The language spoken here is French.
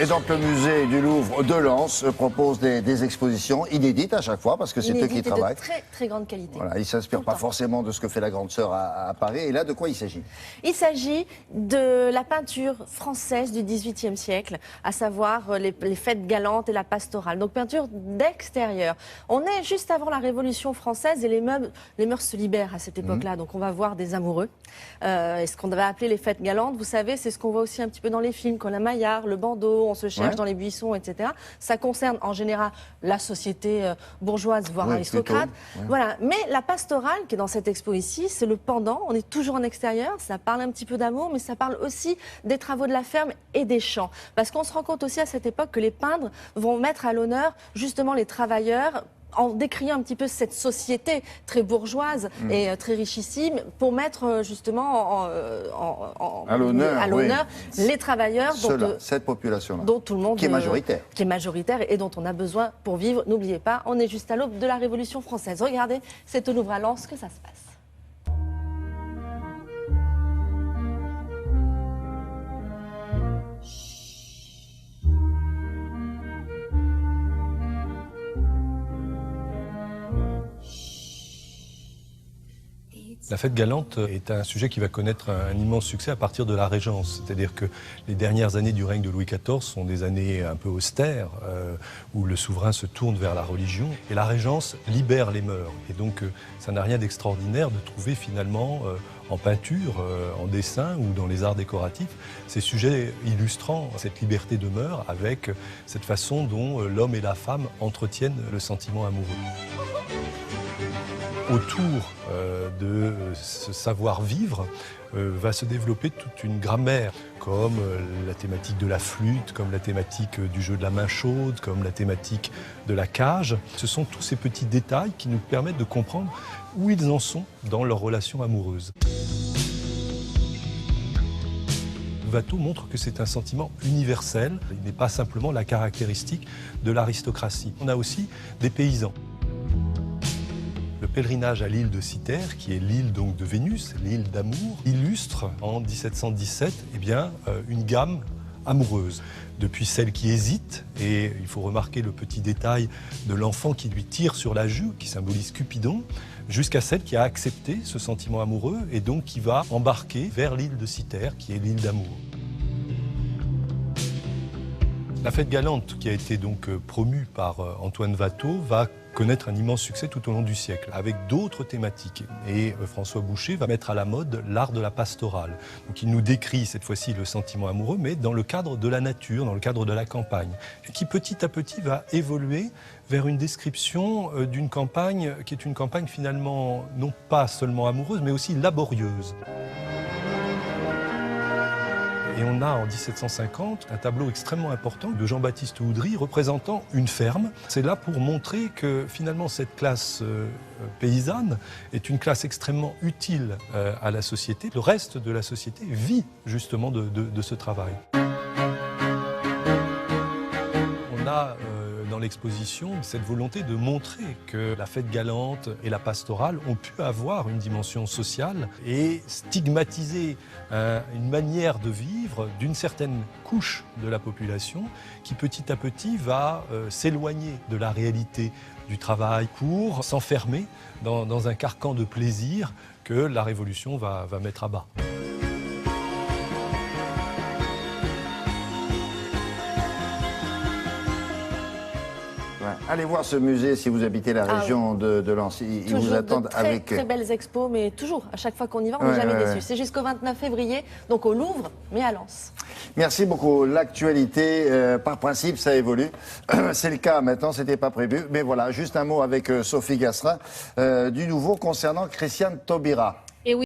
Et donc le musée du Louvre de Lens propose des expositions inédites à chaque fois, parce que c'est eux qui travaillent. De très très grande qualité. Voilà, ils ne s'inspirent pas forcément de ce que fait la Grande Sœur à Paris. Et là, de quoi il s'agit? Il s'agit de la peinture française du XVIIIe siècle, à savoir les fêtes galantes et la pastorale. Donc peinture d'extérieur. On est juste avant la Révolution française et les mœurs se libèrent à cette époque-là. Donc on va voir des amoureux. Et ce qu'on va appeler les fêtes galantes, vous savez, c'est ce qu'on voit aussi un petit peu dans les films, comme la Maillard, le bandeau, on se cherche dans les buissons, etc. Ça concerne en général la société bourgeoise, voire aristocrate. Voilà. Mais la pastorale, qui est dans cette expo ici, c'est le pendant. On est toujours en extérieur. Ça parle un petit peu d'amour, mais ça parle aussi des travaux de la ferme et des champs. Parce qu'on se rend compte aussi à cette époque que les peintres vont mettre à l'honneur justement les travailleurs, en décriant un petit peu cette société très bourgeoise et très richissime, pour mettre justement à l'honneur les travailleurs cette population-là, dont tout le monde qui est majoritaire et dont on a besoin pour vivre. N'oubliez pas, on est juste à l'aube de la Révolution française. Regardez, c'est au Louvre à Lens que ça se passe. La fête galante est un sujet qui va connaître un immense succès à partir de la Régence. C'est-à-dire que les dernières années du règne de Louis XIV sont des années un peu austères, où le souverain se tourne vers la religion. Et la Régence libère les mœurs. Et donc, ça n'a rien d'extraordinaire de trouver finalement en peinture, en dessin ou dans les arts décoratifs, ces sujets illustrant cette liberté de mœurs avec cette façon dont l'homme et la femme entretiennent le sentiment amoureux. Autour de ce savoir-vivre va se développer toute une grammaire, comme la thématique de la flûte, comme la thématique du jeu de la main chaude, comme la thématique de la cage. Ce sont tous ces petits détails qui nous permettent de comprendre où ils en sont dans leur relation amoureuse. Watteau montre que c'est un sentiment universel, il n'est pas simplement la caractéristique de l'aristocratie. On a aussi des paysans. Le pèlerinage à l'île de Cythère, qui est l'île donc de Vénus, l'île d'amour, illustre en 1717 une gamme amoureuse. Depuis celle qui hésite, et il faut remarquer le petit détail de l'enfant qui lui tire sur la joue, qui symbolise Cupidon, jusqu'à celle qui a accepté ce sentiment amoureux et donc qui va embarquer vers l'île de Cythère, qui est l'île d'amour. La fête galante, qui a été donc promue par Antoine Watteau, va connaître un immense succès tout au long du siècle, avec d'autres thématiques. Et François Boucher va mettre à la mode l'art de la pastorale. Donc il nous décrit cette fois-ci le sentiment amoureux, mais dans le cadre de la nature, dans le cadre de la campagne, et qui petit à petit va évoluer vers une description d'une campagne qui est une campagne finalement non pas seulement amoureuse, mais aussi laborieuse. Et on a en 1750 un tableau extrêmement important de Jean-Baptiste Oudry représentant une ferme. C'est là pour montrer que finalement cette classe paysanne est une classe extrêmement utile à la société. Le reste de la société vit justement de ce travail. On a dans l'exposition cette volonté de montrer que la fête galante et la pastorale ont pu avoir une dimension sociale et stigmatiser une manière de vivre d'une certaine couche de la population qui petit à petit va s'éloigner de la réalité du travail pour s'enfermer dans un carcan de plaisir que la Révolution va mettre à bas. Allez voir ce musée si vous habitez la région de Lens. Ils vous attendent avec très belles expos, mais toujours, à chaque fois qu'on y va, on n'est jamais déçu. C'est jusqu'au 29 février, donc au Louvre, mais à Lens. Merci beaucoup. L'actualité, par principe, ça évolue. C'est le cas maintenant, c'était pas prévu. Mais voilà, juste un mot avec Sophie Gastrin du nouveau concernant Christiane Taubira.